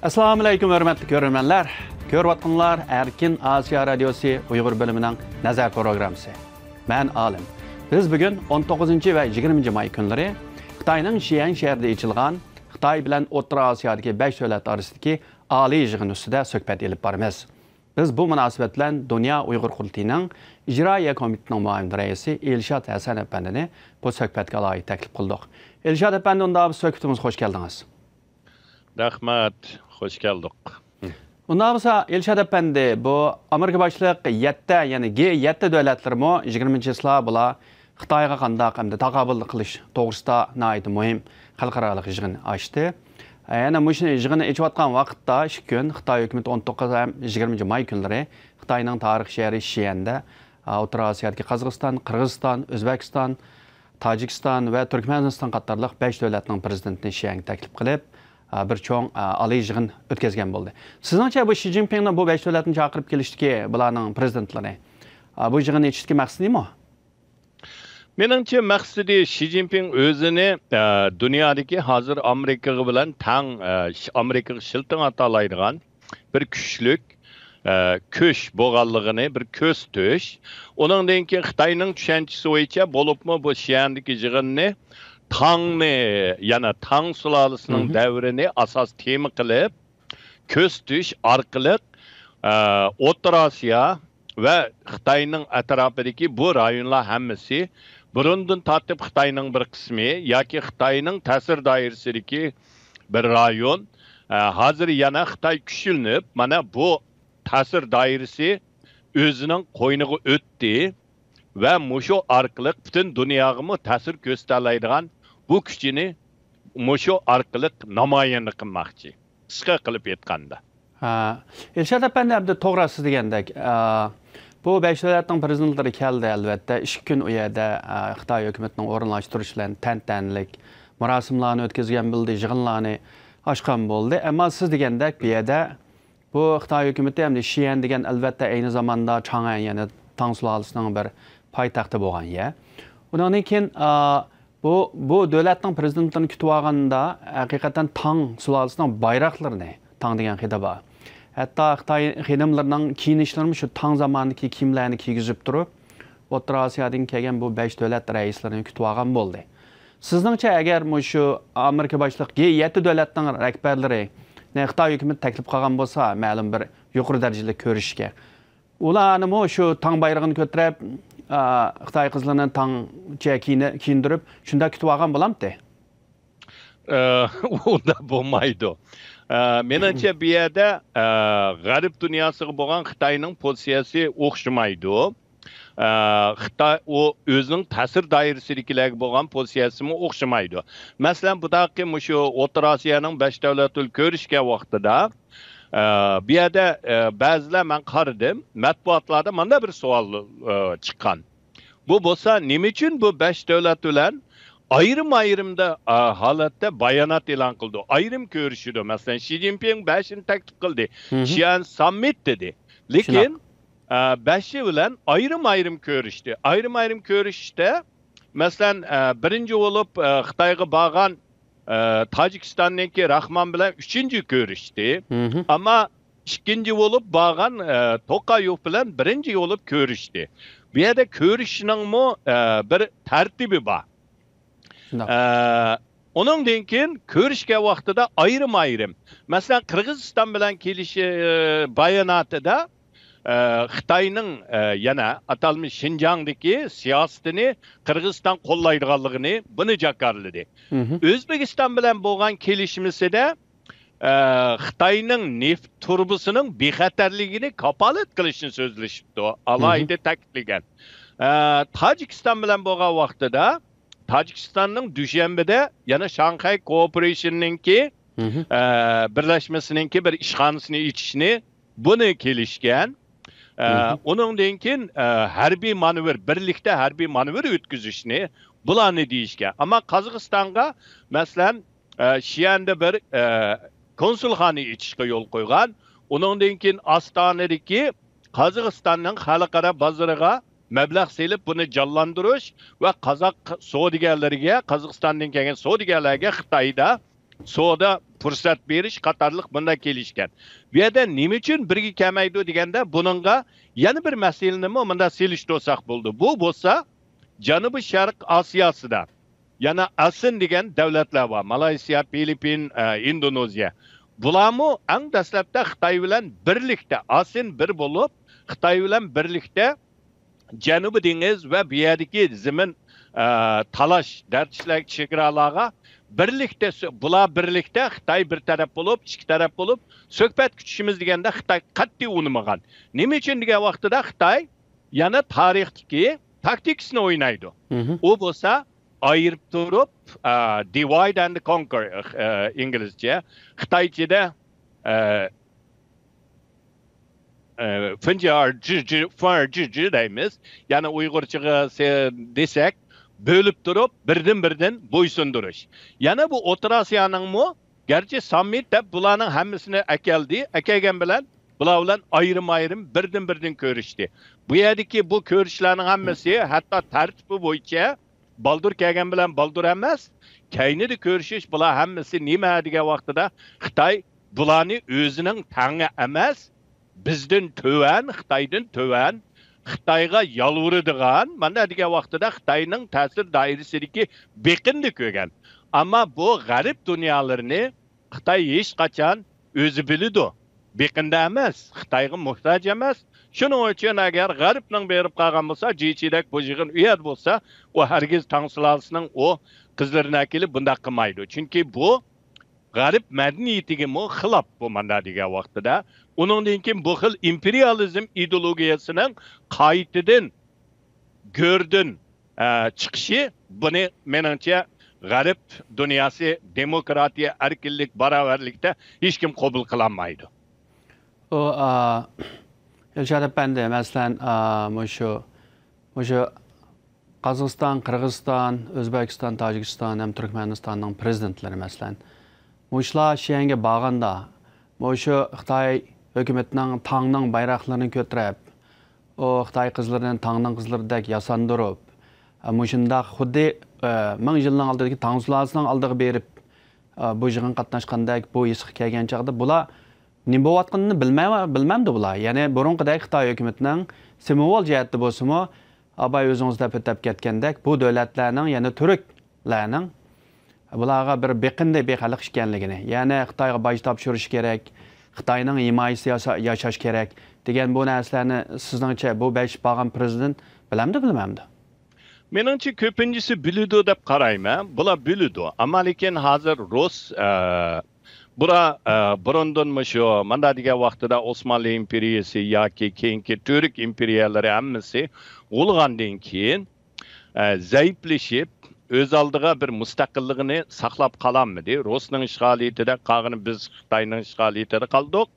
Assalamu alaykum hörmətli görürmənlər. Görüvatqanlar Erkin Asiya Radiosu Uyğur bölümünün nəzər proqramısı. Mən Alim. Biz bugün 19 və 20 may günləri Xitayning Xi'an şəhərində içilgan Xitay bilan O'rta Osiyodagi 5 dövlət arasındakı ali yığın üstüdə söhbət elib barımız. Biz bu münasibət bilan Dünya Uyğur Qurultayının İcraiya Komitetining müavin rəisi Elşad Həsən əpəndini bu söhbətə layiq təklif qıldıq. Elşad əpəndi, onda söhbətimiz xoş gəldiniz. Rahmat, hoş geldik. Bundan sonra Elşad əpəndi, bu Amerika başlıq 7, yəni G7 dövlətlərimi 20-ci isla bula Xitayğa qandaq hamda taqabul qilish to'g'risida nəhayət mühim xalqaralıq yığın açdı. Yəni bu yığını içiyotgan vaqtda 2 gün Xitay hökuməti 19 və 20 may günləri Xitayning tarix şəhəri Xi'anda O'rta Osiyodagi Qozog'iston, Qirg'iziston, O'zbekiston, Tojikiston və Turkmeniston qatorliq 5 dövlətning prezidentini Xi'anga təklif qilib bir çoğun ali yığın ötkəzgən oldu. Sizningcə bu Xi Jinping'nin bu 5 dövlətini çağırıb kelişdiki bularning prezidentləri bu yığını içidiki məqsədi mi? Menimce məqsədi Xi Jinping özünü dünyadaki hazır Amerika bilan tang Amerika şiltin atalaydigan bir güçlük köş boğallığını bir köz töş. Onun denki Xitayning düşençisi boyunca bolupmu bu Xi'andaki yığını Tangni, yana Tang sulalısının devrini asas temi qilib, köz tuş arqılıq O'rta Asiya ve Xitayning atrafidagi bu rayonlar hammasi burundan tartib Xitayning bir qismi yoki Xitayning ta'sir doirasidagi bir rayon hozir yana Xitay kuchlanib, mana bu ta'sir doirasi o'zining qo'yniga o'tdi ve mushu orqali butun dunyoga ta'sir ko'rsatadigan bu kuchini mushu orqali namoyon qilmoqchi. Qisqa qilib aytganda. Elşad əpəndi, to'g'ri siz degandek, bu 5 dövlətin prezidentləri gəldi əlbəttə. 2 gün o yerdə Xitay hökumətinin orunlaşdırışlarını, təntənlik, mərasimlərini ötkəzgən bildi, yığınlarını açqan oldu. Amma siz degəndək bir yerdə bu Xitay hökuməti həm də Xi'an degan əlbəttə eyni zamanda Chang'an, yəni Tang sulalısının bir paytaxtı bolğan yer. Ondan keyin bu dövlətin prezidentlərini kütüb alğanda həqiqətən Tang sulalısının bayraqlarını, Tang degan xitaba. Hatta Xitay xidimlərinin kiyinişlərini şu Tang zamanındakı kiyimlərini kiygizib durub, O'rta Asiyadan kelgan bu 5 dövlət rəislərini kütüb alğan boldu. Sizningcə əgər şu Amerika başlıq G7 dövlətinin rəhbərləri Xitay hökuməti təklif qilgan bolsa, ma'lum bir yuqori dərəcəli görüşkə, ularni şu Tang bayrağını götürüb Xitay qızlarını Tang kiyindirib, şunda kütüb alğan bolamdı? Onda bo'lmaydi. Menimcha bu yerda g'arb dunyosiga bo'lgan Xitoyning pozitsiyasi o'xshamaydi. Xitoy o'zining ta'sir doirasidagilarga bo'lgan pozitsiyasimi o'xshamaydi. Masalan, bu daqi shu O'rta Osiyoning 5 davlatini ko'rishgan vaqtida bu yerda ba'zilar men qaradim, matbuotlarda menda bir savol chiqqan. Bu bo'lsa, nima uchun bu 5 davlat bilan ayrım-ayrımda halatta bayanat e'lon qildi. Ayrım ko'rishdi. Masalan, Xi Jinping 5'ini taklif qildi. Xi'an summit dedi. Lekin 5'i bilan ayrım-ayrım ko'rishdi. Ayrım-ayrım ko'rishda masalan, birinchi bo'lib Xitoyga borgan Tojikistonniki Rahmon bilan 3-chi ko'rishdi. Ammo ikkinchi bo'lib borgan To'qayev bilan birinchi bo'lib ko'rishdi. Bu yerda ko'rishning bir tartibi bor. Onundan keyin ko'rishgan vaqtida ayrım-ayrım. Masalan, Qirg'iziston bilan kelishi bayonotida Xitoyning yana atalmış Xinjiangdagi siyosatini Qirg'iziston qo'llaydiganligini buni jakarladi. O'zbekiston bilan bo'lgan kelishimizda Xitoyning neft turbusining bexatarligini kapolat qilishni so'zlashibdi. Alohida ta'kidlagan. Tojikiston bilan bo'lgan vaqtida Tojikistonning Dushanbeda yana Shanghai Cooperation'ninki birlashmasininki bir ishxonasini ichishni buni kelishgan. Onundan keyin harbiy manevr, birlikda harbiy manevr o'tkazishni bularni deyishgan. Ammo Qozog'istonga masalan Xi'anda bir konsulxona ichishga yo'l qo'ygan. Onundan keyin Ostonadagi Qozog'istonning xalqaro bozoriga mablag' selib buni jonlantirish va qozoq savdogarlariga, Qozog'istondan kelgan savdogarlarga Xitoyda savdo fursat berish qatorliq bunda kelishgan. Bu yerda nima uchun birga kelmaydi deganda buningga yana bir masalani bunda selishtirsak bo'ldi. Bu bo'lsa Janubiy Sharq Osiyosida yana ASEAN degan davlatlar bor. Malayziya, Filipin, Indoneziya. Bularmi eng dastlabda Xitoy bilan birlikda ASEAN bir bo'lib, Xitoy bilan birlikda Janubiy dengiz va bu yerdagi zamin talash dartishlar chegaralarga birlikda bular birlikda Xitoy bir taraf bo'lib, ikki taraf bo'lib suhbat kutishimiz deganda Xitoy qat'iy unamagan. Nima uchun degan vaqtida Xitoy yana tarixdagi taktikasini o'ynaydi. U bo'lsa ayirib turib, divide and conquer inglizcha, Xitoychada fıncar deymiz. Yani Uygurçaga desek bölüp durup birden boysunduruz. Yani bu Orta Asya'nın mı? Gerçi summit de bulanın hemmisini ekeldi. Ekegen bilen bular bilen ayrım birden görüştü. Bu yerdeki bu görüşlerin hemmisi hatta tertibi boyunca baldur kegen bilen baldur emez. Kayni de görüşüş bular hemmisi nime diye vaxtıda Xitay bulanı özünün tanı emez. Bizden töven, Xitaydan töven, Xitayga yalvırıdığan, mana degan vaqtida Xitayning ta'sir doirasidagi beqindi ko'rgan. Ama bu g'arib dunyolarni Xitoy hech qachon o'zi biladi. Beqinda emas, Xitoyga muhtoj emas. Shuning uchun agar g'arbning berib qolgan bo'lsa, jichidak bo'jig'in uyat bo'lsa, u hargiz Tangsulalsining o qizlarini kelib bunday qilmaydi. Chunki bu g'arib madaniyatiga xilop bu mana degan vaqtida. Onundan keyin bu xil imperializm ideologiyasining qaytadan gördün chiqishi buni menimcha g'arib dunyosi demokratiya, erkinlik, barobarlikda hech kim qabul qilolmaydi. O Elshad Efendi masalan o'sha Qozog'iston, Qirg'iziston, O'zbekiston, Tojikiston ham Turkmanistonning prezidentlari masalan Muşlar şeyenge bağında, muşu Xitay hükümetinin tağının bayraklarını götürüp, o Xitay kızlarının tağının kızlarıdek yasandırıp, muşunda xuddi 1000 yılın aldığı Tangsulalsının aldığı berip, bu yığın qatnaşqandek bu isq kelgen çağda bular nima bo'layotganini bilmamdi bular. Yani burunqidek Xitay hükümetinin simvol jihatda bo'lsa-mu, abay o'zingiz deb o'tib ketgandek bu davlatlarning, ya'ni turklarning bularga bir beqinday beqaliq ekanligini, ya'ni Xitoyga boj topshirish kerak, Xitoyning himoyasida yashash kerak degan bu narsalarni sizningcha bu besh bo'lgan prezident bilmamdi? Menimcha ko'pinchisi biladi deb qarayman. Bular biladi. Ammo lekin hozir Rus burundan shu mana degan vaqtida Osmanlı imperiyasi yoki keyingi Turk imperiyalari hammasi o'lgandan keyin zaiflashib öz aldığı bir müstakilligini saqlab qalanmadi. Rusning ishg'oliyatida qolgani biz Xitoyning ishg'oliyatida qoldik.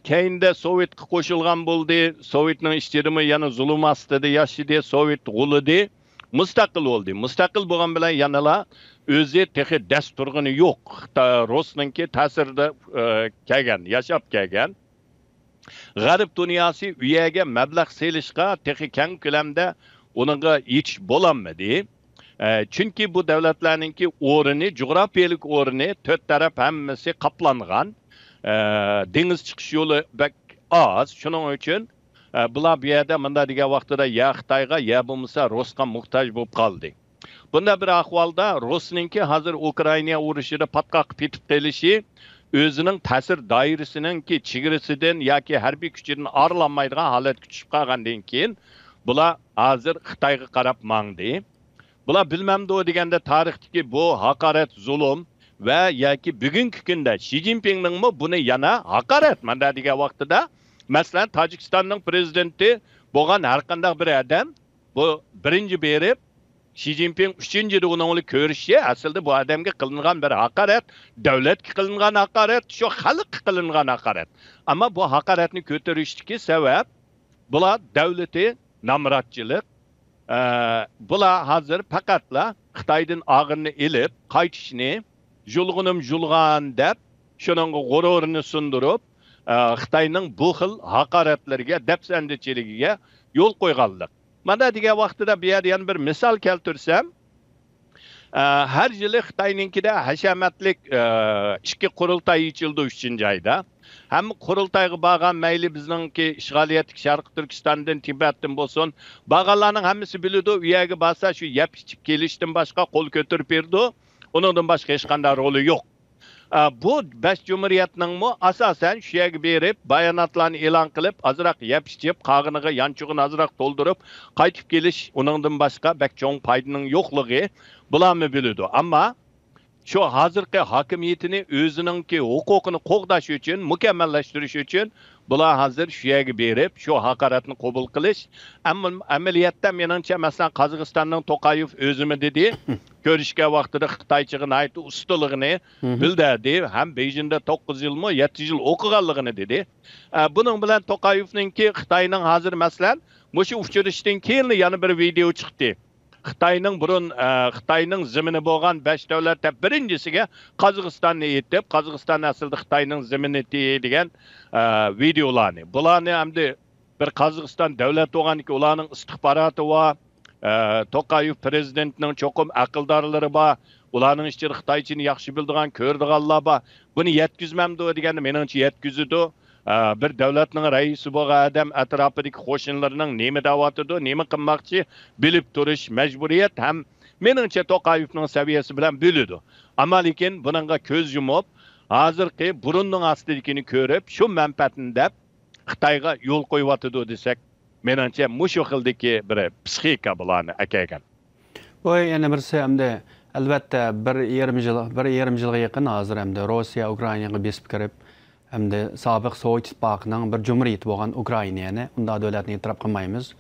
Keyinda Sovetga qo'shilgan bo'ldi. Sovetning ishtirimi yana zulm ostida yashadi, Sovet g'ulidi, mustaqil bo'ldi. Mustaqil bo'lgan bilan yanala o'zi texi dasturg'ini yo'q. Rusningki ta'sirida kelgan, yashab kelgan. G'arb dunyosi u yerga mablag' selishga texi keng ko'lamda uningga yetish bo'lolmadi. Çünkü bu devletlerninki o'rni, coğrafiyalik o'rni to'rt taraf hammasi qoplangan. Deniz chiqish yo'li bak az. Shuning uchun bular bu yerda menda degan vaqtida ya Xitoyga ya bo'lmasa Rusga muhtoj bo'lib qoldi. Bunda bir ahvolda Rusninki hozir Ukraina urushida patqoq ketib qelishi o'zining ta'sir doirasininki chegarasidan yoki harbiy kuchidan arilanmaydigan holatga tushib qolgandan keyin bular hozir Xitoyga qarab mangdi. Bular bilmemdi o degende tarihteki bu hakaret, zulüm ve yaki bugünkü günde Xi Jinping'nin mi bunu yana hakaret. Manda degen vaqtida mesela Tacikistan'ın prezidenti bo'lgan har qanday bir adam bu birinci berip Xi Jinping üçüncü de onunla görüşü aslında bu adamga qilingan bir hakaret, devletga qilingan hakaret, şu xalqqa qilingan hakaret. Ama bu hakaretni ko'tarishdagi sebep bular devleti namratchilik. Bular hozir faqatla Xitoydan og'irni elib, qaytishni, julg'an deb, shuning g'ururini sundirib, Xitoyning bu xil haqoratlarga, dafsandichiligiga yo'l qo'yganlik. Mana degan vaqtida bu yerda yana bir misol keltirsam, Her yılı Xitayninkide haşamatlik iki qurultay içildi 3. ayda. Hem qurultayga bağan meyli bizninki işgaliyetlik Şarkı Türkistan'dan Tibet'ten bolsun. Bağalarının hemisi bilidi, üyegi basa şu yap içip gelişten başka kol götürüp berdi. Onundan başka hiç qanday rolü yok. Bu 5 Cumhuriyetinin mu asasen şeye berip, bayanatlarını elan kılıp, azırak yap içip, qağınığı, yançuğunu azırak doldurup, qaytıp geliş, onundan başka bek çoğun paydının yokluğu bulanmı bilidi. Ama şu hazırki hakimiyetini özününki hukukunu qoğdaş üçün, mükemmelleştiriş üçün bular hazır şuyagi berip, şu hakaratını kabul kılış. Ameliyatta menimce mesela Qazaqstanның Toqayev özümü dedi, görüşke vaxtıda Xitayçığın ait ustalığını bildirdi. Hem Beijing'de 9 yıl mı 7 yıl okuğanlığını dedi. Bunun bilen Toqayev'ninki Xitayның hazır meselen, muşu uçuruştan keyin yana bir video çıktı. Xitayның zimini bolğan 5 dövlətdə birincisiga Qazaqstanni yetib, Qazaqstan aslında Xitayның zimini degan videolarni. Bularni hamda bir Qazaqstan dövlət bolğan ki, ularning istihbaratı var. Toqayev prezidentinin çoxum aqldarlары var. Ularning içində Xitayçını yaxşı bildigan, kördiganlar var. Bunu yetkizmemdi deganda meningcha yetkizdi. Bir devletinin reisi bu adam etrafındaki qo'shinlarning nemi davatıdı, nemi qilmoqchi bilib turish mecburiyet hem meningcha Toqayevning saviyasi bilan biladi. Ama lekin buningga ko'z yumib, hozirgi burunning ostidagini ko'rib, shu manfaatini deb Xitoyga yo'l qo'yyotidi desak, meningcha mushu xildagi bir psixika bularni akagan. Bu yana birisi hamda albatta bir yarim yilga yaqin hozir hamda Rossiya Ukrainaga besib kirib hem de sabiq Sovet İttifaqının bir cumhuriyeti bolğan Ukrainani unda dövlətni etiraf qılmaymiz.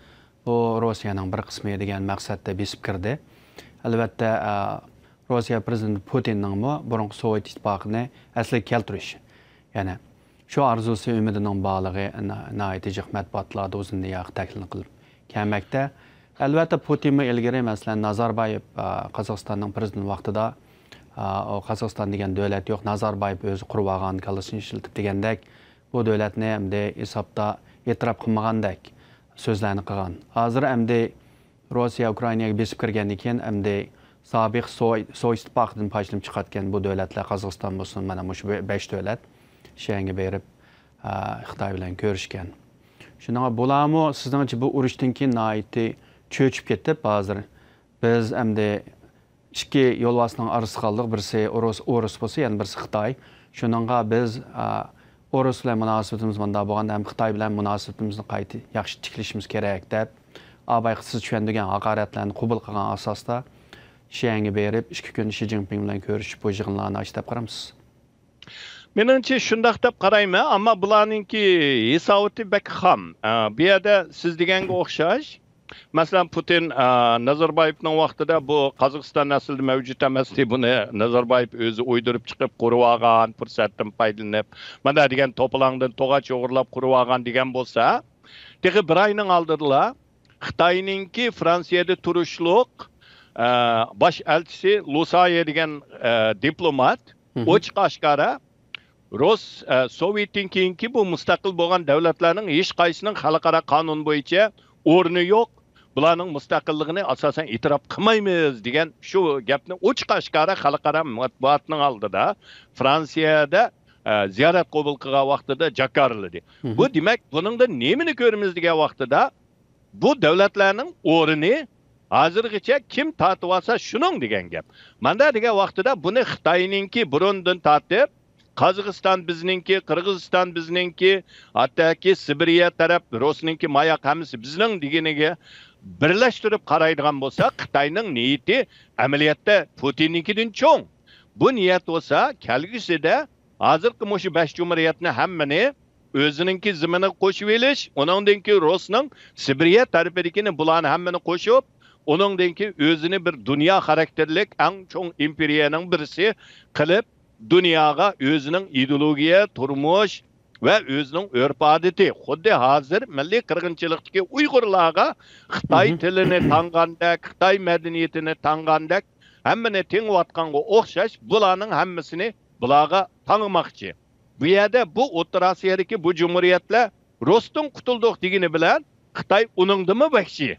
Bu Rusiyanın bir qismi degan maqsadda besib kirdi. Albatta Rusiya prezidenti Putinning burunqi Sovet İttifaqını asliga keltirish. Yani şu arzusu ümidining bağlığı nəhayət jiq mətbuatlarda uzun yaq təklif qılıb kelməkdə. Albatta Putin ilgari məsələn Nazarbayev Qozog'istonning prezidenti vaqtida o Qozog'iston degan davlat yo'q, Nazarbayev o'zi qurib olgan kallasini ishlatib degandek, bu davlatni hamda hisobda e'tirof qilmagandek so'zlarni qilgan. Hozir hamda Rossiya Ukrainaga besib kirgandan keyin hamda sobiq Sovet ittifoqidan paychilim chiqayotgan bu davlatlar Qozog'iston bo'lsin, mana shu 5 davlat shanga berib Xitoy bilan ko'rishgan. Shunaqa bo'larmi, sizningcha bu urushdan keyin nihoyatda cho'chib ketdi hozir. Biz hamda İki yolvasının arası qaldık, birisi Orus bolsa, yani birisi Xitay. Şununla biz Orus bilan münasibətimiz bunda bolğan, hem Xitay bilan münasibətimizni qayta yaxşı tiklişimiz kerak deb, abayqısız düşəndigan haqaratlarni qabul qilgan asosda şeyinga berib, 2 kun Xi Jinping bilan ko'rishib bu yig'inlarni açdab qaramsiz. Menimcha shundaq deb qarayman, ammo bularninki hisoboti bak xam. Bu yerda siz deganga o'xshash. Mesela Putin Nazarbayev'nin vaqtida bu Qozog'iston aslida mavjud emas deb buni Nazarbayev o'zi o'ydirib chiqib qurib olgan, fursatdan foydalanib, mana degan to'polangdan to'g'ach o'g'irlab qurib olgan degan bo'lsa, texi bir oyning oldida Xitoyninki Fransiyada turishliq bosh elchisi Lusaye degan diplomat ochiq oshkora Sovetdan keyingi bu mustaqil bo'lgan davlatlarning hech qaysining xalqaro qonun bo'yicha o'rni yo'q. Bularning mustaqilligini asosan e'tirof qilmaymiz degan shu gapni ochiq oshkora xalqaro matbuotning oldida Fransiyada ziyorat qabul qilgan vaqtida jakarladi. Bu demak, buningda nemini ko'ramiz degan vaqtida bu davlatlarning o'rni hozirgacha kim tortib olsa shuning degan gap. Manda degan vaqtida buni Xitoyninki burundan tortib, Qozog'iston bizninki, Qirg'iziston bizninki, hattoki Sibiriya taraf Rossiyaniki mayoq hammasi bizning deganiga birlashtirib qaraydigan bo'lsa, Xitoyning niyati amaliyotda Putinnikidan cho'ng. Bu niyat bo'lsa, kelgusida hozirgi mushu 5 jumhuriyatni hammani o'zininki zimini qo'shib elish, uningdan keyin Rossiyaning Sibiriya tarafidagini bularni hammani qo'shib, uningdan keyin o'zini bir dunyo xarakterlik eng cho'ng imperiyaning birisi qilib dunyoga o'zining ideologiya, turmush ve özünün örf adeti, xuddi hazır milliy qirg'inchilikdagi Uyg'urlarga Xitoy tilini tangandak, Xitoy madaniyatini tangandak, hammani tengayotganga o'xshash bularning hammasini bularga tanımoqchi. Bu yerda bu O'rta Osiyodagi bu jumhuriyatlar Rosdan qutuldik degani bilan Xitoy uningdimi bakshi?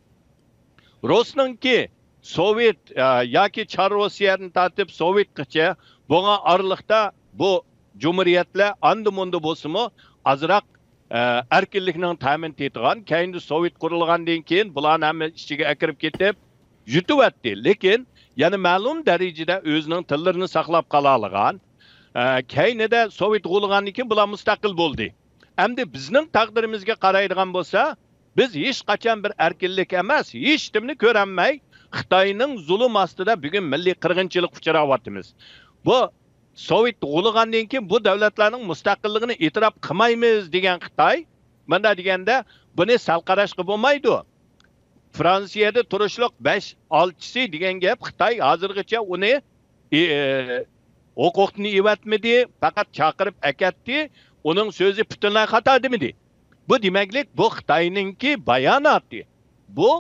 Rosninki Sovet yoki Çar Rossiyani tatib Sovetgacha bo'lgan aralıqda bu cumhuriyetler andı-mundu bo'lsa-mu azroq erkinlikning ta'min etgan, keyingi Sovet qurilgandan keyin bularni hamma ichiga akirib ketib yutyapti. Lekin yana ma'lum darajada o'zining tillarini saqlab qala olgan. Keyinida Sovet qurilgandan keyin bular mustaqil bo'ldi. Endi bizning taqdirimizga qaraydigan bo'lsa, biz hech qachon bir erkinlik emas, hech nimani ko'ranmay Xitoyning zulm ostida bugun milliy qirg'inchilik uchrayapmiz. Bu Sovet qurilgandan keyin bu davlatlarning mustaqilligini e'tirof qilmaymiz degan Xitoy, mana deganda buni sal qarashga bo'lmaydi. Fransiyada turishliq 5-6chisi degan gap Xitoy hozirgacha uni huquqni evatmadi, faqat chaqirib akatdi, uning so'zi butunlay xato demidi. Bu demaklik bu Xitoyningki bayonoti. Bu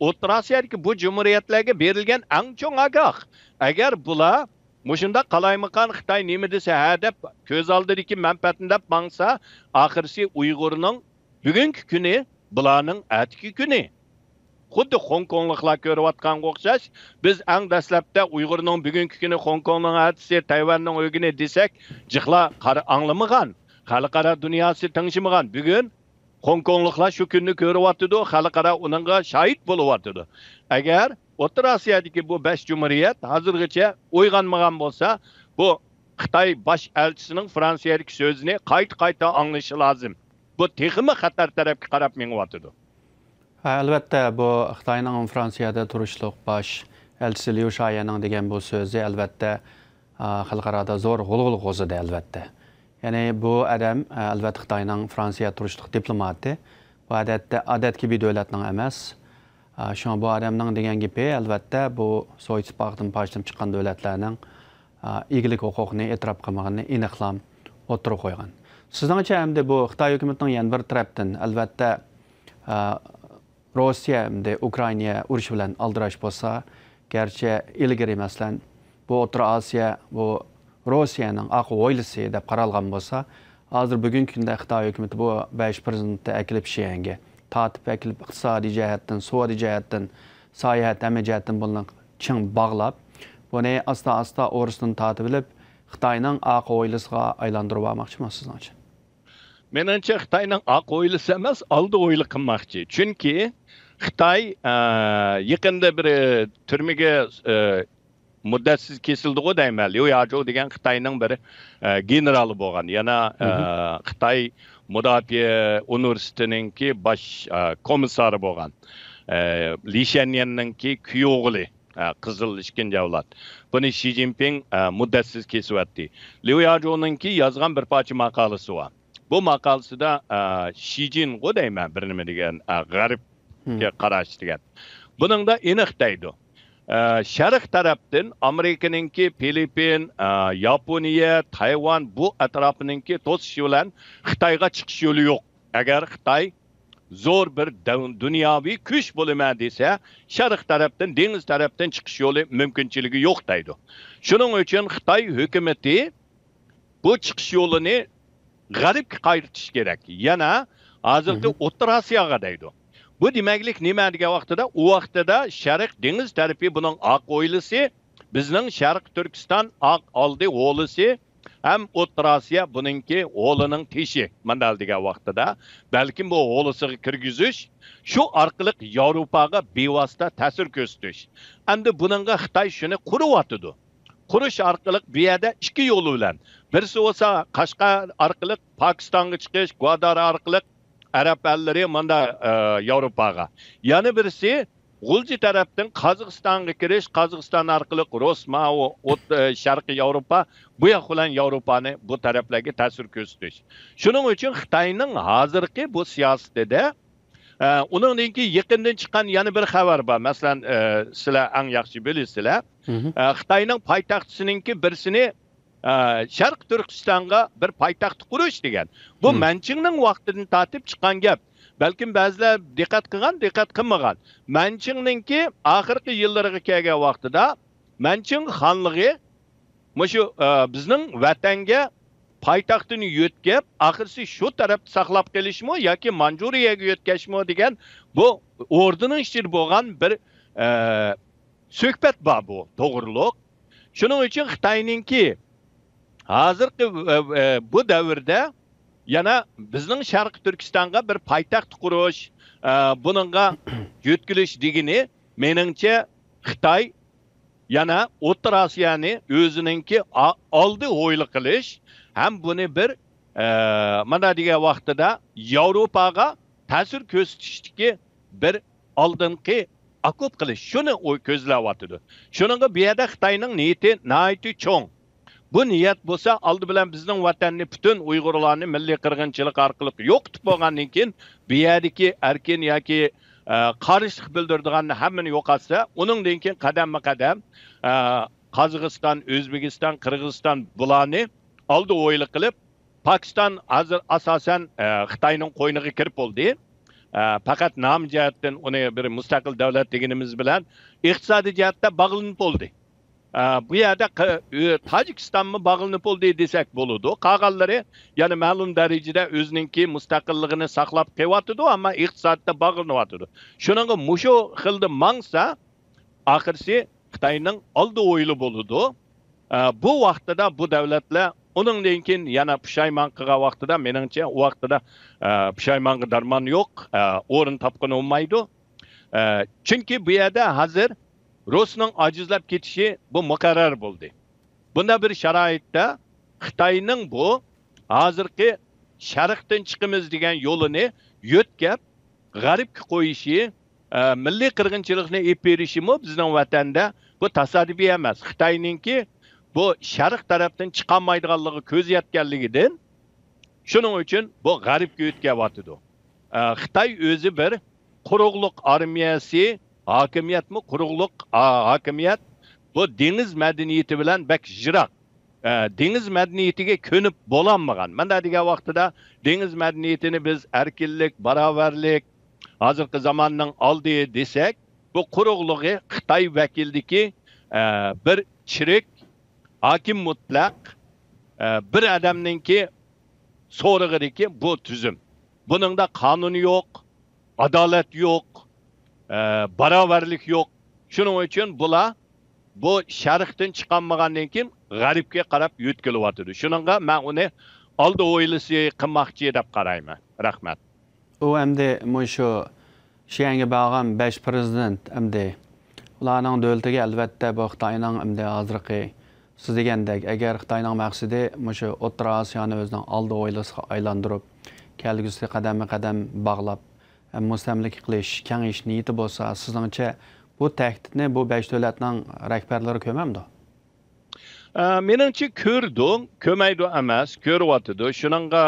O'rta Osiyodagi bu jumhuriyatlarga berilgan eng cho'ng ogoh. Agar bular mushunda qalaymaqan Xitoy nima desa ha deb ko'z oldidagi manfaatini deb mangsa, oxirisi Uyg'urning bugungi kuni bularning atki kuni. Xuddi Hong Kongliklar ko'rayotganga o'xshash, biz eng dastlabda Uyg'urning bugungi kuni Hong Kongning atisi, Tayvanning o'gini desak, jiqlar anglamagan, xalqaro dunyosi tingshimigan. Bugun Hong Kongliklar shu kunni ko'ryapti, xalqaro uningga shohid bo'lyapti. Agar O'rta Osiyodagi bu 5 jumhuriyat hozirgacha o'yganmagan bo'lsa, bu Xitoy bosh elchisining Fransiyadagi so'zini qayta anglashi lozim. Bu texmi xatar tarafga qarab menyapti. Albatta bu Xitoyning Fransiyada turishliq bosh elchisi Liu Shaoyanning degan bu so'zi albatta xalqaroda zo'r g'ulg'ul qo'zidi albatta. Ya'ni bu adam albatta Xitoyning Fransiya turishliq diplomati. Bu odatki bir davlatning emas. Şu an bu adamning degan gapi albatta bu Sovet ittifoqidan boshlanib chiqqan davlatlarning egilik huquqini e'tirof qilmaganini aniqlam o'tirib qo'ygan. Sizningcha hamda bu Xitoy hukumatining yana bir tarafdan albatta Rossiya hamda Ukraina urushi bilan aldirash bo'lsa, garchi ilgari masalan bu O'rta Osiyo bu Rossiyaning aq o'ylisi deb qaralgan bo'lsa, hozir bugungi kunda Xitoy hukumati bu 5 prezidentni akilib Shiyanga tatib akilib iqtisodiy jihatdan, suvari jihatdan, sayohat hamma jihatdan buni ching bog'lab, buni asta o'risidan tatib olib, Xitoyning aq o'ylisiga aylantirib olmoqchimi sizningcha? Menimcha Xitoyning aq o'ylisi emas, oldi o'yli qilmoqchi. Chunki Xitoy yaqinda bir turmaga muddatsiz kesildi-ku deyman. Liu Yajou degan Xitoyning bir generali bo'lgan. Yana Xitoy Mudofaa universitetininki bosh komissari bo'lgan. Li Shanyanninki kuyovli qizil ishkinja avlod. Buni Xi Jinping muddatsiz kesyapti. Liu Yajou'ninki yozgan bir parcha maqolasi bor. Bu maqolasida Xi Jinping deyman bir nima degan g'arbga qarash degan. Buning da aniq deydi. Sharq tarafdan Amerikaninki, Filipin, Yaponiya, Tayvan bu atrofininki to'sish bilan Xitoyga chiqish yo'li yo'q. Agar Xitoy zo'r bir dunyoviy kuch bo'lma desa, Sharq tarafdan, dengiz tarafdan chiqish yo'li mumkinchiligi yo'q deydi. Shuning uchun Xitoy hukumatı bu chiqish yo'lini g'arbga qayritish kerak. Yana hozirda O'rta Osiyoga deydi. Bu demaklik nima degan vaqtida, u vaqtida Sharq dengiz tarafi buning aq o'ylisi, bizning Sharq Turkiston aq oldi o'lisi, ham O'rta Osiyo buningki o'lining teshi. Mandal degan vaqtida, balkim bu o'lisiga kirgizish, shu orqali Yevropaga bevosita ta'sir ko'rsatish. Endi buningga Xitoy shuni quryapti. Qurish orqali bu yerda ikki yo'l bilan. Birisi bo'lsa Qashqar orqali Pokistonga chiqish, Gwadar orqali Arab ellari manda Yevropaga. Yana birisi G'ulji tarafdan Qozog'istonga kirish, Qozog'iston orqali Rosma va Sharqiy Yevropa, bu yoq bilan Yevropani bu taraflarga ta'sir ko'rsatish. Shuning uchun Xitoyning hozirgi bu siyosatida uningki yaqindan chiqqan yana bir xabar bor. Masalan, sizlar eng yaxshi bilasizlar. Xitoyning poytaxtisininki birsini Sharq Turkistonga bir poytaxt qurish degan. Bu Manchingning vaqtidan tatib chiqqan gap. Balkim ba'zilar diqqat qilmagan. Manchingninki oxirgi yillarga kelgan vaqtida Manching xonligi mushu bizning vatanga poytaxtini yo'tkab, oxirsi shu tarafda saqlab qolishmi yoki Manjuriyaga yo'tkashmi degan bu o'rdining ishtir bo'lgan bir söhbət var bu, doğruluq. Şunun üçün Xitayninki hazırki bu davrda yana bizning Sharq Turkistonga bir poytaxt qurish, buningga yetkilish degini meningcha Xitoy yana O'rta Osiyoni o'zininki oldi o'yli qilish ham buni bir mana degan vaqtida Yevropaga ta'sir ko'rsatishdagi bir oldingi akop qilish shuni ko'zlayotdi. Shuninga bu yerda Xitoyning niyati nihoyatda cho'ng. Bu niyat bo'lsa oldi bilan bizning vatanni butun Uyg'urlarni milliy qirg'inchilik orqali yo'qitib bo'lgandan keyin bu yerdagi erkin yoki qarışıq bildirdiğini hammani yo'qotsa, uningdan keyin qadamma-qadam Qozog'iston, O'zbekiston, Qirg'iziston bularni oldi o'yli qilib, Pokiston hozir asosan Xitoyning qo'yniga kirib bo'ldi. Faqat nom jihatdan uni bir mustaqil davlat deganimiz bilan iqtisodiy jihatda bog'lanib bo'ldi. Bu yerda Tojikistonmi bog'lanib bo'ldi desak bo'ladi. Qolganlari yana ma'lum darajada o'zininki mustaqilligini saqlab qo'yapti, ammo iqtisodda bog'lanyapti. Shuninga mushu xilda mangsa, oxirsi Xitoyning oldi o'yli bo'ladi. Bu vaqtida bu davlatlar uningdan keyin yana pushaymon qilgan vaqtida meningcha u vaqtida pushaymonga darmon yo'q, o'rin topgan olmaydi. Chunki bu yerda hozir Rusning ajizlab ketishi bu muqarrar bo'ldi. Bunda bir sharoitda Xitoyning bu hozirgi sharqdan chiqimiz degan yo'lini yo'tkab g'aribga qo'yishi, milliy qirg'inchilikni ep berishimi bizning vatanda bu tasodifiy emas. Xitoyninki bu sharq tarafdan chiqolmaydiganligi ko'z yetganligidan shuning uchun bu g'aribga o'tkayotir. Xitoy o'zi bir quruqliq armiyasi, hakimiyatmi, quruqliq hakimiyat bu dengiz madaniyati bilan bak jiroq. Dengiz madaniyatiga ko'nib bo'lanmagan. Mana degan vaqtida dengiz madaniyatini biz erkinlik, barobarlik, hozirgi zamonning oldi desak, bu quruqligi Xitoy vakildiki bir chirik hakim mutlaq bir odamninki so'rig'idiki bu tuzum. Buningda qonun yo'q, adolat yo'q, barobarlik yo'q. Shuning uchun bular bu sharqdan chiqolmagandan keyin g'aribga qarab yo'tkilyapti. Shuningga men uni oldi o'ylisi qilmoqchi deb qarayman. Rahmat. U endi mushu yangi bo'lgan 5 prezident endi ularning davlatiga albatta bu Xitoyning endi hozirgi siz degandek agar Xitoyning maqsadi mushu O'rta Osiyoni o'zining oldi o'ylisiga aylantirib, kelgusi qadam bog'lab mustamlik qilish, kengayish niyati bo'lsa, sizningcha bu tahdidni bu 5 davlatning rahbarlari ko'mamdi? Meningcha ko'rdim, ko'maydi emas, ko'ryapti. Shuningga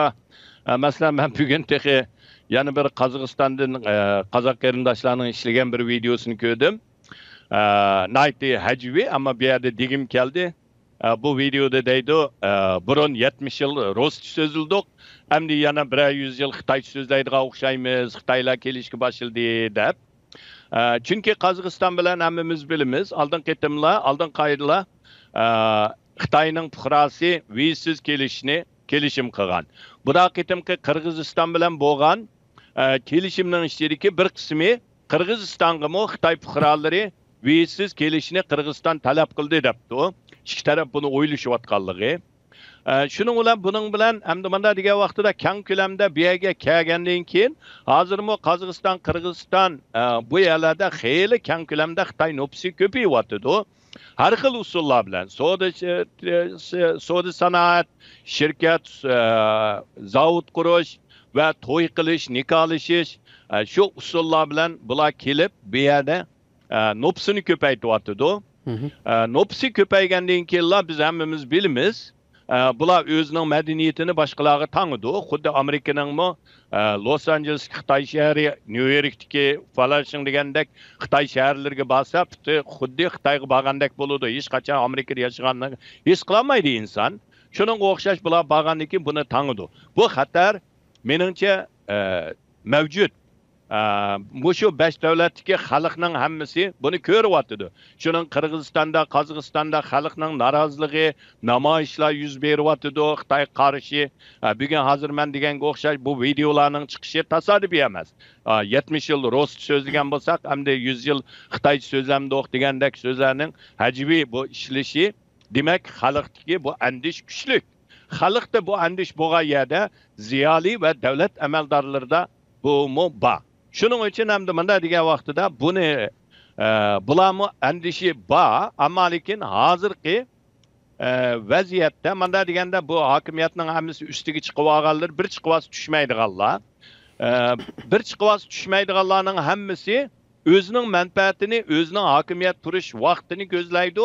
masalan men bugun texi yana bir Qozog'istondan qozoq qarindoshlarning ishlagan bir videosini ko'rdim. Nayti hajvi ammo bu yerda degim keldi. Bu videoda deydi, burun 70 yil rus so'zildik. Endi yana 100 yil Xitoy so'zlaydigan o'xshaymiz, Xitoylar kelishga boshladi deb. Chunki Qozog'iston bilan hammamiz bilamiz, oldin qoidalar Xitoyning fuqarosi vizasiz kelishim qilgan. Biroq ketimki Qirg'iziston bilan bo'lgan kelishimning ishtiriki bir qismi Qirg'izistonga Xitoy fuqarolari vizasiz kelishni Qirg'iziston talab qildi debdi. İki taraf bunu o'ylashayotganligi. Shuning bilan buning bilan hamda mana degan vaqtida keng ko'lamda bu yerga kelgandan keyin hozirmi Qozog'iston, Qirg'iziston bu yerlarda xeyli keng ko'lamda Xitoy nüfusi ko'payyapti. Har xil usullar bilan savdo sanoat, shirkat, zavod qurish va to'y qilish, nikohlashish shu usullar bilan bular kelib bu yerda nüfusini ko'paytiryapti. Nüfusi ko'paygandan keyin biz hammamiz bilamiz. Bular o'zining madaniyatini boshqalarga tanıdı. Xuddi Amerikaning Los Angeles Xitoy shahri, New Yorkdagi Flushing degandek Xitoy shaharlariga borsa, xuddi Xitoyga borgandek bo'ladi. Hech qachon Amerikada yashaganini his qilmaydi inson. Shuning o'xshash bular borgandan keyin buni tanıdı. Bu xatar meningcha mavjud. Şu 5 davlatdagi xalqning hammasi buni ko'ryapti. Shuning Qirg'izistonda, Qozog'istonda xalqning noroziligi, namoyishlar yuz beryapti Xitoy qarshi. Bugun hozir men deganga o'xshash bu videolarning chiqishi tasodifiy emas. 70 yil rus so'zlagan bo'lsak, hamda 100 yil Xitoy so'zlamdoq degandek so'zlarning hajviy bu ishlashi, demak xalqdagi bu andish kuchli. Xalqda bu andish bo'lgan yerda ziyoli va davlat amaldorlarida bu bor. Shuning uchun hamda mana degan vaqtida buni bularni andishi bor, ammo lekin hozirgi vaziyatda mana deganda bu hokimiyatning hammasi ustiga chiqib olganlar, bir chiqivasi tushmaydiganlar. Bir chiqivasi tushmaydiganlarning hammasi o'zining manfaatini, o'zining hokimiyat turish vaqtini ko'zlaydi,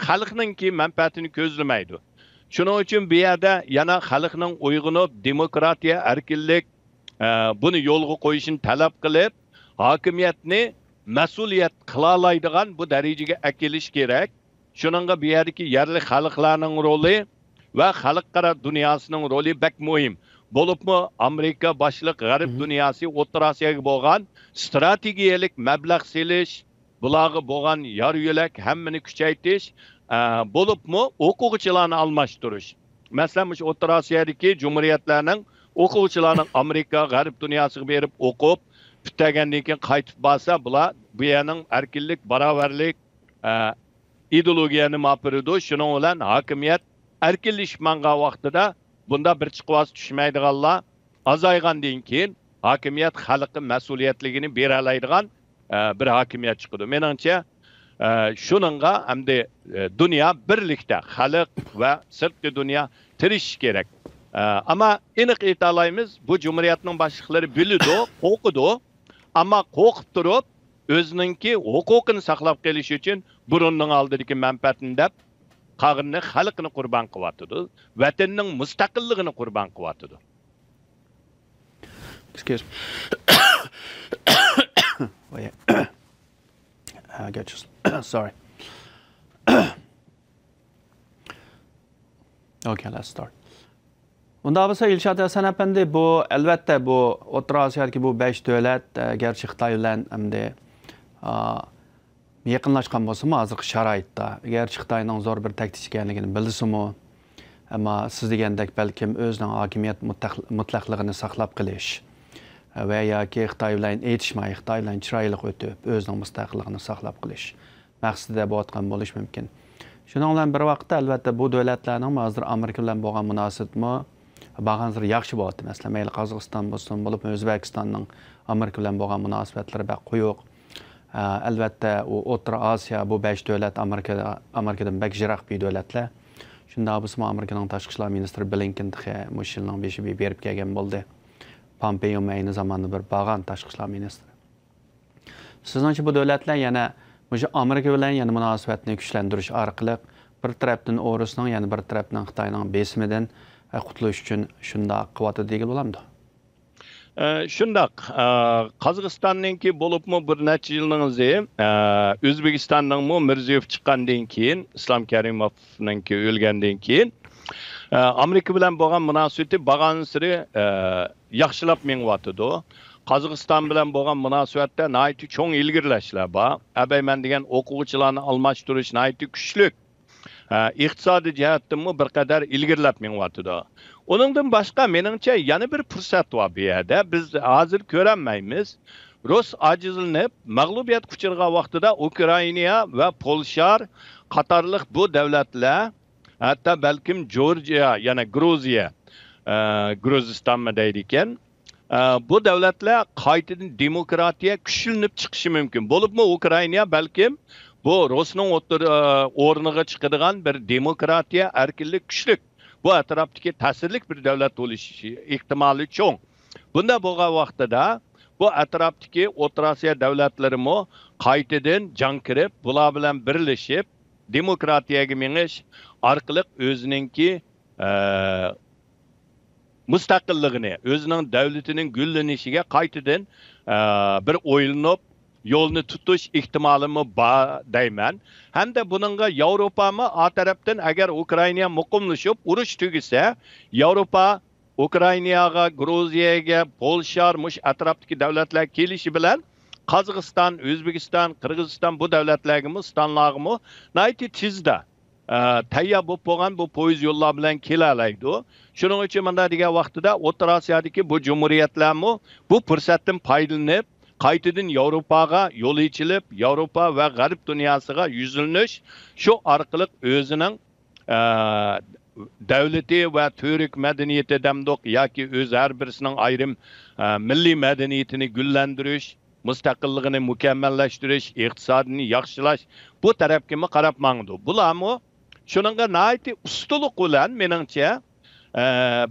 xalqningki manfaatini ko'zlamaydi. Shuning uchun bu yerda yana xalqning uyg'unib, demokratiya, erkinlik bunu yo'lga qo'yishini talab qilib, hokimiyatni mas'uliyat qila oladigan bu darajaga akilish kerak. Shuningga bu yerdagi yerli xalqlarning roli va xalqaro dunyosining roli bak muhim. Bo'libmi Amerika boshliq g'arb dunyosi O'rta Osiyoga bo'lgan strategiyalik mablag' selish, bularga bo'lgan yor yo'lak hammani kuchaytirish, bo'libmi o'quvchilarni almashtirish. Masalan, shu O'rta Osiyodagi jumhuriyatlarning o'quvchilarning Amerika g'arb dunyosiga berib o'qib, bitagandan keyin qaytib borsa, bular bu yerning erkinlik, barobarlik ideologiyani ma'piridu. Shuning bilan hokimiyat erkinlashmangan vaqtida bunda bir chiqvasi tushmaydiganlar azaygandan keyin hokimiyat xalqning mas'uliyatligini bera oladigan bir hokimiyat chiqadi. Meningcha shuningga hamda dunyo birlikda xalq va sirtqi dunyo tirishish kerak. Ama aniq aytalaymiz, bu cumhuriyetning boshliqlari biladi, o'qidi, ammo qo'rqib turib, o'zininki huquqini saqlab qolish uchun burunning oldidagi manfaatini deb qag'inni, xalqini qurbon qilyapti, vatanning mustaqilligini qurbon qilyapti. Excuse me. Oh, yeah. I got you. Sorry. Okay, let's start. Unda bo'lsa Ilshod Hasan apandi, bu albatta bu O'rta Osiyodagi bu 5 davlat, garchi Xitoy bilan hamda yaqinlashgan bo'lsa-mu, hozirgi sharoitda, garchi Xitoyning zo'r bir taktik ekanligini bilsa-mu, ammo siz degandek balkim o'zining hokimiyat mutlaqligini saqlab qilish va yoki Xitoy bilan etishmay, Xitoy bilan chiroyli o'tib, o'zining mustaqilligini saqlab qilish maqsadida bo'layotgan bo'lish mumkin. Shuning bilan bir vaqtda albatta bu davlatlarning hozir Amerika bilan bo'lgan munosabatmi ba'zan yaxshi bo'lyapti. Masalan, mayli Qozog'iston bo'lsin, bo'lib O'zbekistonning Amerika bilan bo'lgan munosabatlari baq quyuq. Albatta u O'rta Osiyo bu 5 davlat Amerikadan bak jiroq bir davlatlar. Shunda bo'lsa Amerikaning tashqi ishlar ministri Blinken mush yilning 5-i berib kelgan bo'ldi. Pompeo ayni zamanda bir bag'an tashqi ishlar ministri. Sizningcha bu davlatlar yana mush Amerika bilan yana munosabatni kuchlantirish orqali bir tarafdan O'rusning, yana bir tarafdan Xitoyning besimidan qutulish uchun shunday quvvatli degil bo'lamdi. Shundoq, Qozog'istonninki bo'libmi bir necha yilning o'zi, O'zbekistonning Mirziyoyev chiqqandan keyin, Islom Karimovninki o'lgandan keyin Amerika bilan bo'lgan munosabati bag'ansiri yaxshilab mengyapti. Qozog'iston bilan bo'lgan munosabatda nihoyatda cho'ng ilgirlashlar bor. Abayman degan o'quvchilarni almashtirish nihoyatda kuchli. İqtisadi jihatdan bir qadar ilgirlab mengyapti. Onundan boshqa meningcha yana bir fursat bor bu yerda. Biz hozir ko'ranmaymiz. Rus ajizlanib, mag'lubiyat kuchirgan vaqtida Ukraina va Polsha qatorliq bu davlatlar, hatto balkim Georgiya, yana Gruziya, Gruzistonmi deydi ekan, bu davlatlar qaytadan demokratiya kuchlanib chiqishi mumkin. Bo'libmi Ukraina balkim bu Rusning o'rniga chiqadigan bir demokratiya, erkinlik, kuchlik, bu atrofdagi ta'sirli bir davlat bo'lishi ehtimoli cho'ng. Bunda bo'lgan vaqtida bu atrofdagi O'rta Osiyo davlatlarimi qaytadan jon kirib, bular bilan birlashib, demokratiyaga menish orqali o'zininki mustaqilligini, o'zining davlatining gullanishiga qaytadan bir o'ylanib yo'lni tutish ehtimolimi bor deyman. Hamda buningga Yevropami a tarafdan agar Ukraina muqimlashib urush tugisa, Yevropa Ukraynaga, Gruziyaga, Polsha, mush atrofdagi davlatlar kelishi bilan Qozog'iston, O'zbekiston, Qirg'iziston bu davlatlarga stanlarga nayti tizda tayyor bo'lib bo'lgan bu poyezd yo'llar bilan kelalaydi. Shuning uchun mana degan vaqtida O'rta Osiyodagi bu jumhuriyatlarmi bu fursatdan foydalanib qaytadan Yevropaga yo'l ochilib, Yevropa va G'arb dunyosiga yuzlanish, shu orqali o'zining davlati va to'rik madaniyati damdoq yoki o'z har birisining ayrim milliy madaniyatini gullantirish, mustaqilligini mukammallashtirish, iqtisodini yaxshilash bu tarafga qarab mangdi. Bularmi shuningga nayti ustulik bilan meningcha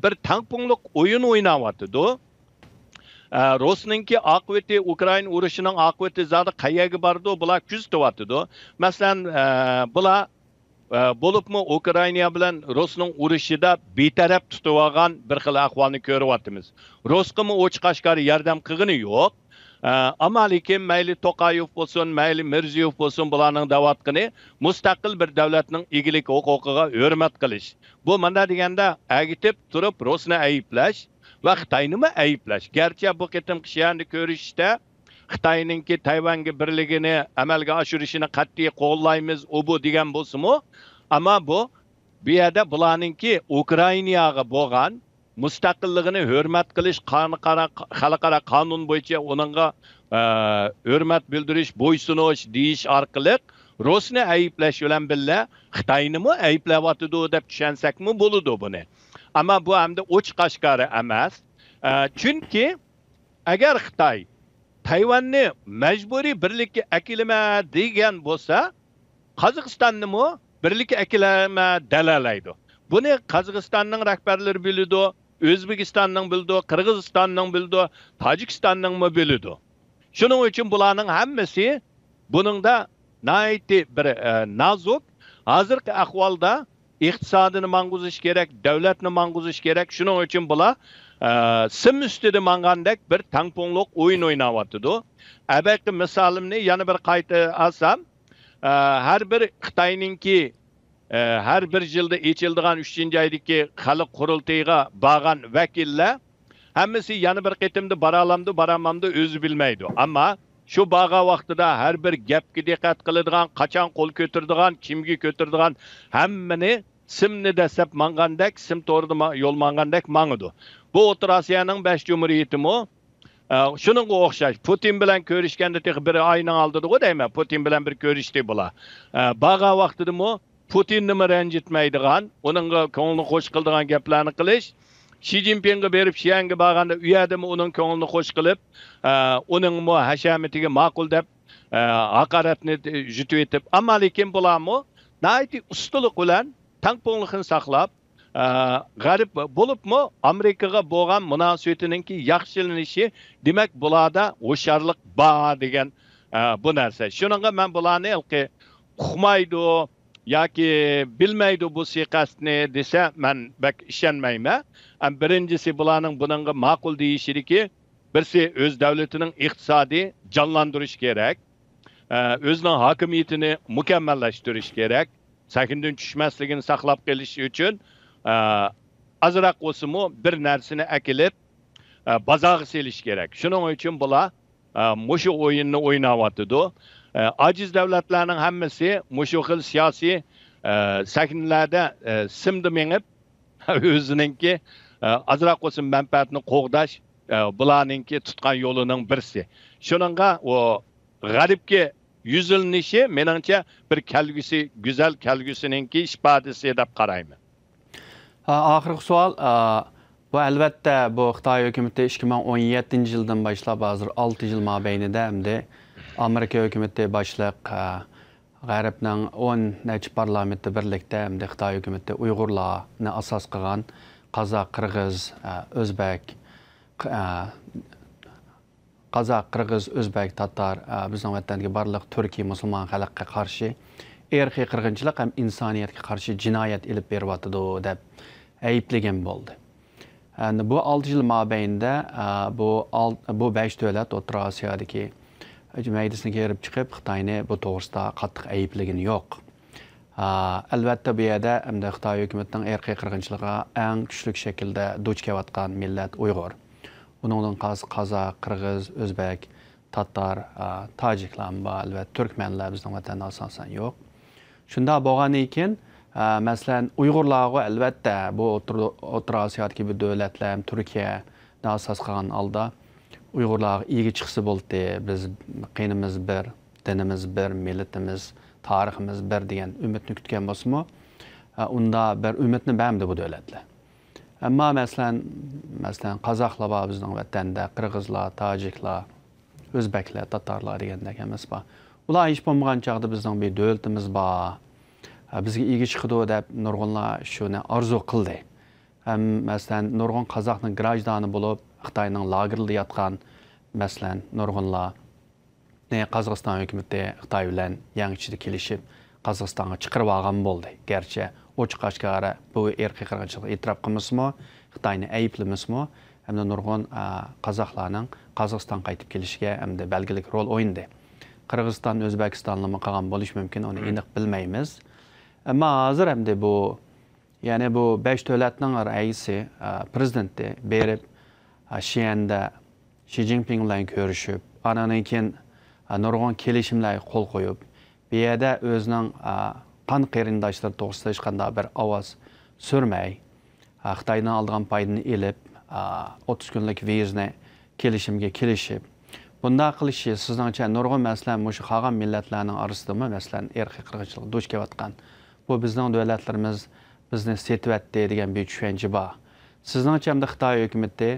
bir tangpungliq o'yin o'ynayotdi. Rossiyaningki oqibati Ukraina urushining oqibati zodi qayerga bordi, bular kuzatyapti. Masalan, bular bo'libmi Ukraina bilan Rossiyaning urushida betaraf tutib olgan bir xil ahvolni ko'ryapmiz. Rossiyaga ochiq oshkor yordam qilgani yo'q. Ama lekin mayli To'qayev bo'lsin, mayli Mirziyoyev bo'lsin, bularning da'vatini mustaqil bir davlatning egilik huquqiga hurmat qilish. Bu mana deganda agitib turib Rossiyani ayiblash va Xitoyni ayiblash. Garchi bu qitim qishani ko'rishda Xitoyningki Tayvanga birligini amalga oshirishini qat'iy qo'llaymiz, u bu degan bo'lsa-mu, ama bu yerda bularningki Ukrainaga bo'lgan mustaqilligini hurmat qilish, xalqaro qonun bo'yicha uningga hurmat bildirish, bo'ysunish deyish orqali Rossiyani ayiblash bilan birga Xitoyni ayblayotdi deb tushansakmi bo'ladi buni. Ama bu hamda ochiq oshkora emas. Chunki agar Xitoy Tayvanni majburiy birlikka akilma degan bo'lsa, Qozog'istonni birlikka akilma dalalaydi. Buni Qozog'istonning rahbarlari biladi, O'zbekistonning bildi, Qirg'izistonning bildi, Tojikistonning bildi. Shuning uchun bularning hammasi buningda nayti bir nazuk, hozirgi ahvolda iqtisodini mang'uzish kerak, davlatni mang'uzish kerak. Shuning uchun bular sim ustida mangandek bir tangpongliq o'yin o'ynayotdi. Abaqi misolimni yana bir qayta olsam, har bir Xitoyningki her bir yılda içildiğin 3. aydaki xalq qurultayiga bağan vakiller hammasi yana bir qitimda baralamdı, baramamdı özü bilmeydi. Ama şu bağa vaqtida her bir gapga diqqat qiladigan, qachon qo'l ko'tiradigan, kimga ko'tiradigan hammani simni dasab mangandek, sim to'g'rida yo'l mangandek mangidi. Bu O'rta Osiyoning 5 jumhuriyatimi shuningga o'xshash Putin bilan ko'rishganda bir oyning oldida deyman, Putin bilan bir ko'rishdi bular. Bağa vaqtidami Putinni ranjitmaydigan, uningga ko'ngilni xo'sh qiladigan gaplarni qilish, Xi Jinpingga berib Xi'anga borganda u yerdami uning ko'nglini xo'sh qilib, uning hashamatiga ma'qul deb haqoratni jutib etib, ammo lekin bularmi nayti ustulik bilan tangpongliqni saqlab, g'arib bo'libmi Amerikaga bo'lgan munosabatiningki yaxshilanishi, demak bularda o'sharlik bor degan bu narsa. Shuningga men bularni uqmaydi yoki bilmaydi bu suiqasdni desa men bak ishonmayman. Birincisi bularning buningga ma'qul deyishidiki, birisi o'z davlatining iqtisodiy jonlantirish kerak, o'zining hokimiyatini mukammallashtirish kerak, sakindan tushmasligini saqlab qolish uchun azroq bo'lsa-mu bir narsani akilib bozorga selish kerak. Shuning uchun bular mushu o'yinni o'ynayotdi. Aciz davlatlarning hammasi mushu xil siyosiy sahnlarda simdi mengib o'zininki azroq bo'lsin manfaatni qo'g'dash bularningki tutgan yo'lining birisi. Shuningga o g'aribga yuzilnishi meningcha bir kelgusi, go'zal kelgusiningki ifodasi deb qarayman. Oxirgi savol, bu albatta bu Xitoy hukumati 2017 yildan boshlab hozir 6 yil mobaynida hamda Amerika hukumati boshliq G'arbning 10 necha parlamenti birlikda hamda Xitoy hukumati Uyg'urlarni asos qilgan Qozoq, Qirg'iz, O'zbek, Tatar, bizning vatandagi barliq Turkiy musulmon xalqqa qarshi irqiy qirg'inchilik ham insoniyatga qarshi jinoyat ilib beryotdi deb ayblagan bo'ldi. Bu 6 yil mobaynida bu 5 davlat O'rta Osiyodagi meclisine girip çıkıp Xitoyni bu to'g'risida qattiq ayıplığın yok. Albatta bu yerda hamda Xitoy hukumatining irqiy qirg'inchiligiga eng kuchli shaklda duch kelayotgan millat Uyg'ur. Buningdan Qozoq, Qirg'iz, O'zbek, Tatar, Tojiklar va albatta Turkmanlar bizning vatanda asosan yo'q. Shunda bo'lgani ekan, masalan, Uyg'urlarga albatta bu O'rta Osiyodagi bir davlatlar, Turkiya asos qilgan holda Uyg'urlar iyiga chiqsa bo'ldi. Biz qinimiz bir, dinimiz bir, millatimiz, tariximiz bir degan umidni kutgan bo'lsa-mu, unda bir umidni bermadi bu davlatlar. Ammo masalan Qozoqlar bor bizning vatanda, Qirg'izlar, Tojiklar, O'zbeklar, Tatarlar degandek emas bor. Ular hech bo'lmagan chog'da bizning bir davlatimiz bor. Bizga iyiga chiqadi deb nurg'unlar shuni orzu qildi. Masalan, nurg'un Qozoqning grajdani bo'lib, Xitoyning lagerida yotgan, masalan, nurg'unlar Qozog'iston hukumati Xitoy bilan yangichida kelishib, Qozog'istonga chiqarib olgan bo'ldi. Garchi ochiq-oshkora bu irqiy qirg'inchilikni e'tirof qilmasmi, Xitoyni ayblamasmi, hamda nurg'un qozoqlarning Qozog'istonga qaytib kelishiga hamda belgilik rol o'ynadi. Qirg'iziston, O'zbekistonlarga qolgan bo'lishi mumkin, uni aniq bilmaymiz. Ammo hozir hamda bu, ya'ni bu 5 davlatning raisi, prezidenti berib Xi'anda Xi Jinping bilan ko'rishib, andan keyin nurg'un kelishimlarga qo'l qo'yib, bu yerda o'zining qon qarindoshlari to'g'risida hech qanday bir ovoz surmay, Xitoydan olgan foydani olib, 30 kunlik vizni kelishimga kelishib, bunday qilishi sizningcha nurg'un masalan shu qolgan millatlarning orasidami, masalan, irqiy qirg'inchilik duch kelayotgan. Bu bizning davlatlarimiz bizni setyapti degan bir tushuncha bor. Sizningcha hamda Xitoy hukumati,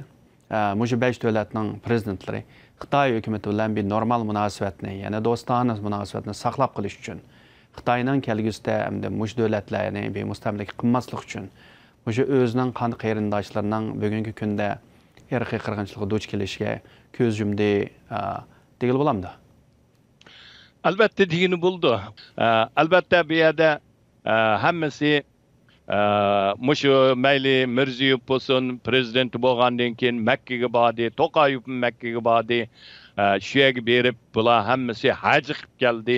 shu 5 davlatning prezidentlari Xitoy hukumati bilan bir normal munosabatni, ya'ni do'stona munosabatni saqlab qolish uchun, Xitoyning kelgusida hamda shu davlatlarni bir mustamlaka qilmaslik uchun, shu o'zining qon qarindoshlarining bugungi kunda irqiy qirg'inchilikka duch kelishiga ko'z yumdi degan bo'lamdi. Albatta degini bo'ldi. Albatta bu yerda hammasi mushu mayli Mirziyoyev bo'lsin, prezident bo'lgandan keyin Makkaga bordi, To'qayev Makkaga bordi, shu yerga berib bular hammasi haj qilib keldi.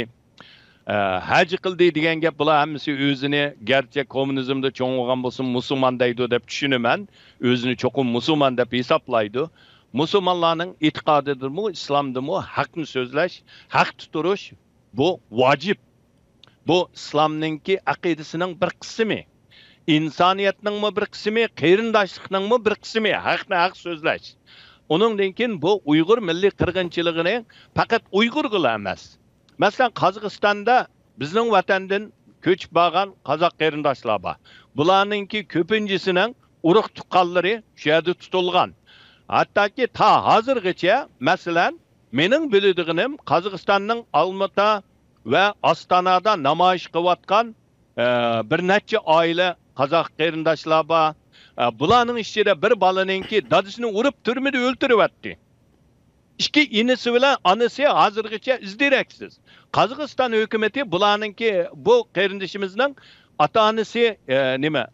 Haj qildi degan gap bular hammasi o'zini garchi kommunizmda cho'ng'igan bo'lsin, musulmon deydi deb tushunaman. O'zini cho'qim musulmon deb hisoblaydi. Musulmonlarning e'tiqodidirmi, islomdimi haqni so'zlash, haq tuturish bu vojib. Bu islomningki aqidasining bir qismi. İnsaniyatning bir qismi, qarindoshlikning bir qismi, haqni haq so'zlash. Uningdan keyin bu Uyg'ur milliy qirg'inchiligini faqat Uyg'urlar emas. Masalan, Qozog'istonda bizning vatandan ko'chib borgan qozoq qarindoshlar bor. Bularningki ko'pinchisining urug' tuqqanlari shu yerda tutilgan. Hattoki ta hozirgacha, masalan, mening biladiganim Qozog'istonning Olmata va Ostonada namoyish qilayotgan bir necha oila qozoq qarindoshlar bor. Bularning ichida bir bolaninki dadasini urib turmada o'ltiryapti. İki inisi bilan anasi hozirgacha izdiraksiz. Qozog'iston hukumati bularninki bu qarindishimizning ota-onasi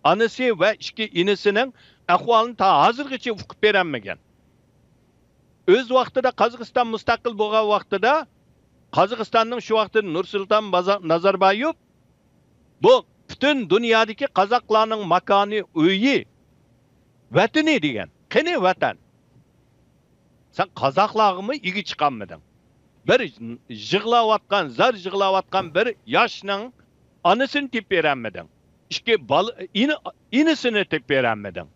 anasi va ikki inisining ahvolini ta hozirgacha uqib berolmagan. O'z vaqtida Qozog'iston mustaqil bo'lgan vaqtida Qozog'istonning shu vaqtida Nursulton Nazarboyev bu butun dunyodagi qozoqlarning makoni, uyi, vatani degan. Qani vatan? Sen qozoqlarni igi chiqanmiding? Bir yig'layotgan, zar yig'layotgan bir yoshning onasini tep beranmiding? İki inisini tep beranmiding?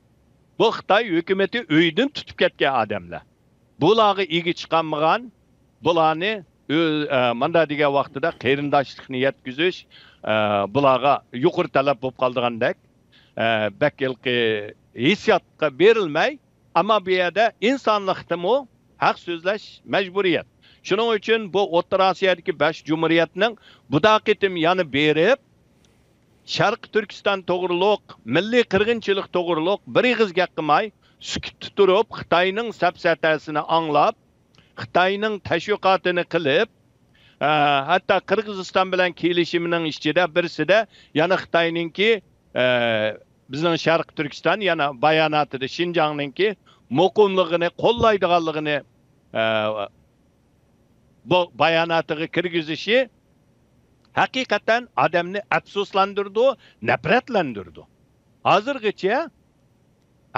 Bu Xitoy hukumati uydan tutib ketgan odamlar. Bularga igi chiqanmagan, bularni manda degan vaqtida qarindoshlikni yetkazish bularga yuqori talab bo'lib qoldigandek, bakilki hissiyotga berilmay, ammo bu yerda insonlikdimi haq so'zlash majburiyat. Shuning uchun bu O'rta Osiyodagi 5 jumhuriyatning bu daqitim yana berib, Sharq Turkiston to'g'riliq, milliy qirg'inchilik to'g'riliq bir ig'iz gap qilmay, sukut turib, Xitoyning safsatasini anglab, Xitoyning tashviqotini qilib, hatto Qirg'iziston bilan kelishimining ichida birisida yana Xitoyningki bizning Sharq Turkiston yana bayonotida Xinjiangninki muqimligini qo'llaydiganligini bu bayonotiga kirgizishi hakikaten adamni afsuslandirdi, nafratlandirdi. Hozirgacha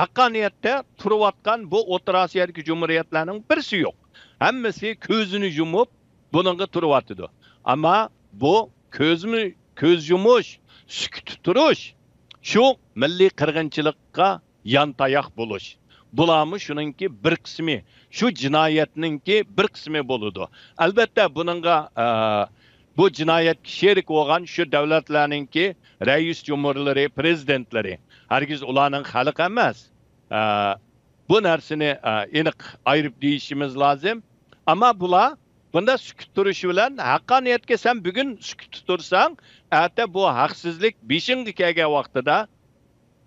haqqoniyatda turayotgan bu O'rta Osiyodagi jumhuriyatlarning birisi yo'q. Hammasi ko'zini yumib buningga turyotdi. Ammo bu ko'z yumish, sukut turish shu milliy qirg'inchilikqa yantayoq bo'lish. Bularmi shuningki bir qismi, shu jinoyatningki bir qismi bo'ladi. Albatta buningga bu jinoyatga sherik bo'lgan shu davlatlarningki rais jumhurlari, prezidentlari, hargiz ularning xalq emas. Bu narsani aniq ayirib deyishimiz lozim. Ammo bular bunda sukut turishi bilan haqqoniyatga sen bugun sukut tursang, erta bu haqsizlik 5-nji kelgan vaqtida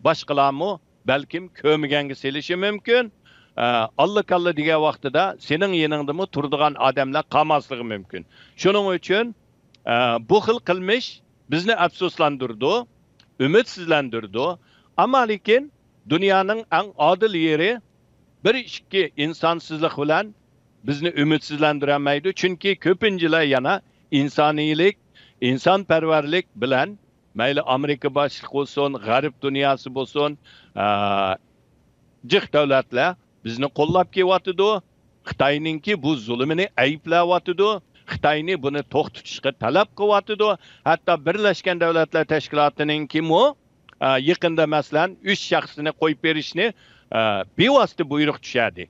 boshqalarmi balkim ko'miganga selishi mumkin. Alla degan vaqtida sening yoningdami turadigan odamlar qolmasligi mumkin. Shuning uchun bu xil qilmish bizni afsuslantirdi, umidsizlantirdi. Ammo lekin dunyoning eng odil yeri bir ikki insonsizlik bilan bizni ümidsizlandirmaydi. Chunki ko'pinchalar yana insoniylik, insonparvarlik bilan mayli Amerika boshliq bo'lsin, g'arb dunyosi bo'lsin, jiq davlatlar bizni qo'llab kelyotdi. Xitoyningki bu zulmini ayblayotdi. Xitoyni buni to'xtatishga talab qilyotdi. Hatto Birlashgan Davlatlar Tashkilotininki yaqinda masalan 3 shaxsni qo'yib berishni bevosita buyruq tushadi.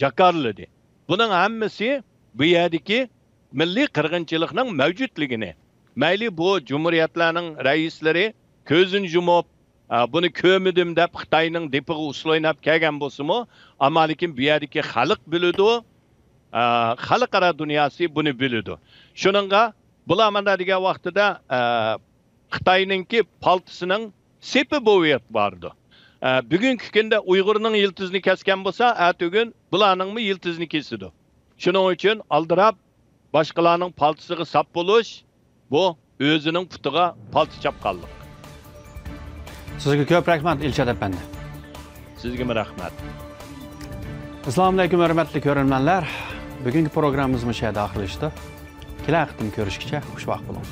Jakarladi. Bunun hammasi bu yerdagi milliy qirg'inchilikning mavjudligini, mayli bu jumhuriyatlarning raislari ko'zini yumib, buni ko'midim deb Xitoyning depiga usul o'ynab kelgan bo'lsa-mu, ammo lekin bu yerdagi xalq biladi, xalqaro dunyosi buni biladi. Shuningga bular mana degan vaqtida Xitoyningki paltisining sepi bo'yat bordi. Bugungi kunda Uyg'urning yiltizini kesgan bo'lsa, ertagun bularningmi yiltizini kesidi. Shuning uchun aldirab boshqalarning paltisiga sap bo'lish bu o'zining putiga palti chapqanlik. Sizga ko'p rahmat Ilshad apandi. Sizga rahmat. Assalomu alaykum hurmatli ko'ruvchilar. Bugungi programmamiz bu yerda oxirlashdi. Kelasi hafta ko'rishguncha xushvaqt bo'ling.